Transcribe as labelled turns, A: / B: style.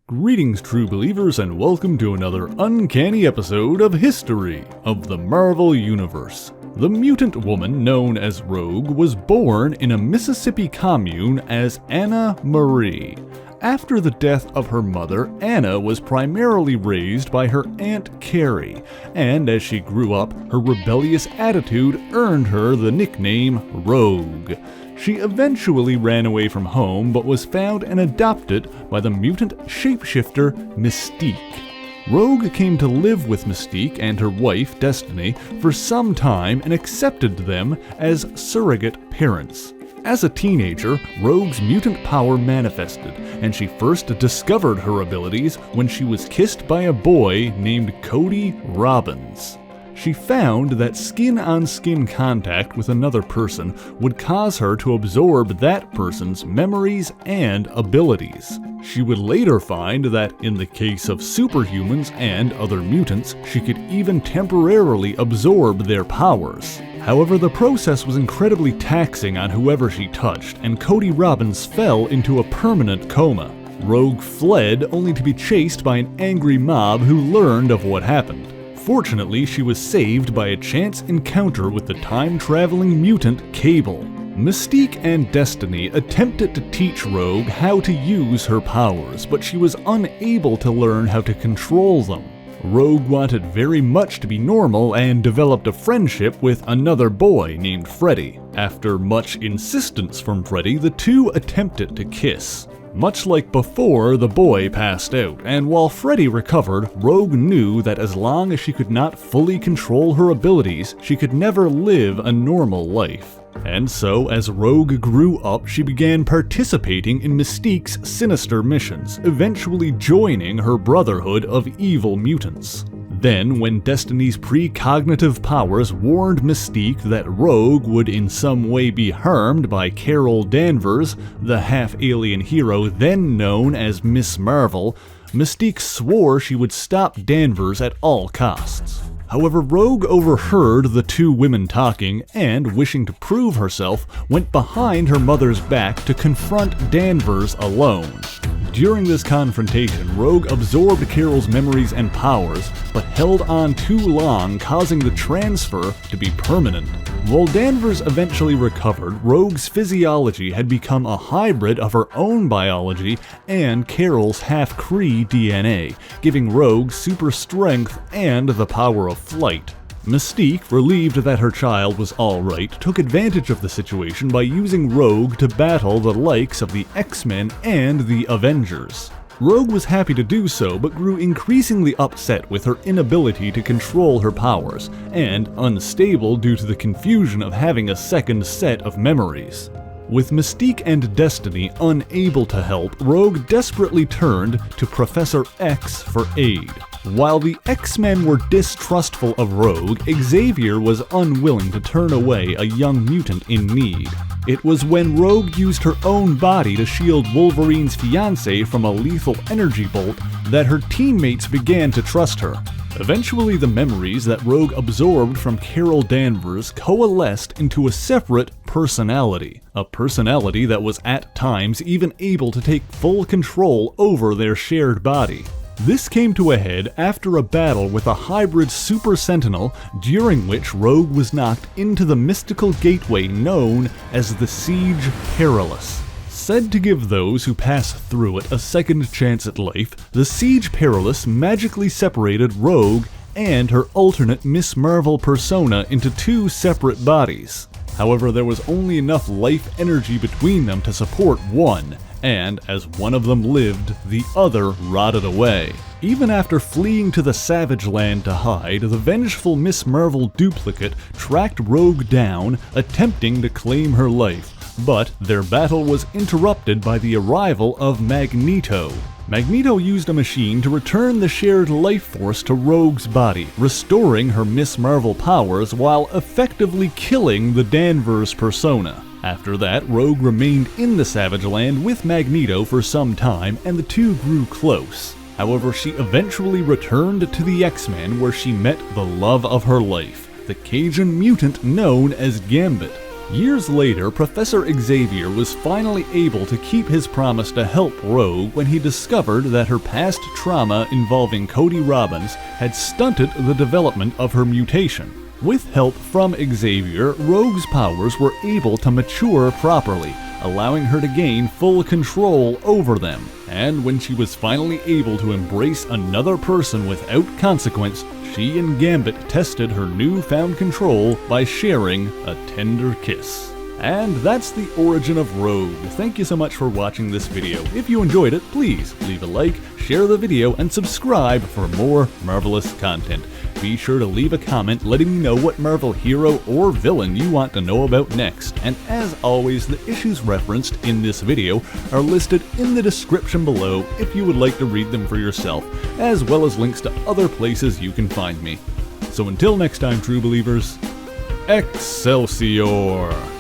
A: Greetings, true believers, and welcome to another uncanny episode of History of the Marvel Universe. The mutant woman known as Rogue was born in a Mississippi commune as Anna Marie. After the death of her mother, Anna was primarily raised by her Aunt Carrie, and as she grew up, her rebellious attitude earned her the nickname Rogue. She eventually ran away from home, but was found and adopted by the mutant shapeshifter Mystique. Rogue came to live with Mystique and her wife, Destiny, for some time and accepted them as surrogate parents. As a teenager, Rogue's mutant power manifested, and she first discovered her abilities when she was kissed by a boy named Cody Robbins. She found that skin-on-skin contact with another person would cause her to absorb that person's memories and abilities. She would later find that in the case of superhumans and other mutants, she could even temporarily absorb their powers. However, the process was incredibly taxing on whoever she touched, and Cody Robbins fell into a permanent coma. Rogue fled only to be chased by an angry mob who learned of what happened. Fortunately, she was saved by a chance encounter with the time-traveling mutant Cable. Mystique and Destiny attempted to teach Rogue how to use her powers, but she was unable to learn how to control them. Rogue wanted very much to be normal and developed a friendship with another boy named Freddy. After much insistence from Freddy, the two attempted to kiss. Much like before, the boy passed out, and while Freddy recovered, Rogue knew that as long as she could not fully control her abilities, she could never live a normal life. And so, as Rogue grew up, she began participating in Mystique's sinister missions, eventually joining her brotherhood of evil mutants. Then, when Destiny's precognitive powers warned Mystique that Rogue would in some way be harmed by Carol Danvers, the half-alien hero then known as Miss Marvel, Mystique swore she would stop Danvers at all costs. However, Rogue overheard the two women talking and, wishing to prove herself, went behind her mother's back to confront Danvers alone. During this confrontation, Rogue absorbed Carol's memories and powers, but held on too long, causing the transfer to be permanent. While Danvers eventually recovered, Rogue's physiology had become a hybrid of her own biology and Carol's half-Kree DNA, giving Rogue super strength and the power of flight. Mystique, relieved that her child was alright, took advantage of the situation by using Rogue to battle the likes of the X-Men and the Avengers. Rogue was happy to do so, but grew increasingly upset with her inability to control her powers, and unstable due to the confusion of having a second set of memories. With Mystique and Destiny unable to help, Rogue desperately turned to Professor X for aid. While the X-Men were distrustful of Rogue, Xavier was unwilling to turn away a young mutant in need. It was when Rogue used her own body to shield Wolverine's fiancé from a lethal energy bolt that her teammates began to trust her. Eventually, the memories that Rogue absorbed from Carol Danvers coalesced into a separate personality. A personality that was at times even able to take full control over their shared body. This came to a head after a battle with a hybrid Super Sentinel, during which Rogue was knocked into the mystical gateway known as the Siege Perilous. Said to give those who pass through it a second chance at life, the Siege Perilous magically separated Rogue and her alternate Miss Marvel persona into two separate bodies. However, there was only enough life energy between them to support one, and as one of them lived, the other rotted away. Even after fleeing to the Savage Land to hide, the vengeful Miss Marvel duplicate tracked Rogue down, attempting to claim her life, but their battle was interrupted by the arrival of Magneto. Magneto used a machine to return the shared life force to Rogue's body, restoring her Miss Marvel powers while effectively killing the Danvers persona. After that, Rogue remained in the Savage Land with Magneto for some time, and the two grew close. However, she eventually returned to the X-Men, where she met the love of her life, the Cajun mutant known as Gambit. Years later, Professor Xavier was finally able to keep his promise to help Rogue when he discovered that her past trauma involving Cody Robbins had stunted the development of her mutation. With help from Xavier, Rogue's powers were able to mature properly, allowing her to gain full control over them. And when she was finally able to embrace another person without consequence, she and Gambit tested her newfound control by sharing a tender kiss. And that's the origin of Rogue. Thank you so much for watching this video. If you enjoyed it, please leave a like, share the video, and subscribe for more marvelous content. Be sure to leave a comment letting me know what Marvel hero or villain you want to know about next. And as always, the issues referenced in this video are listed in the description below if you would like to read them for yourself, as well as links to other places you can find me. So until next time, true believers, Excelsior!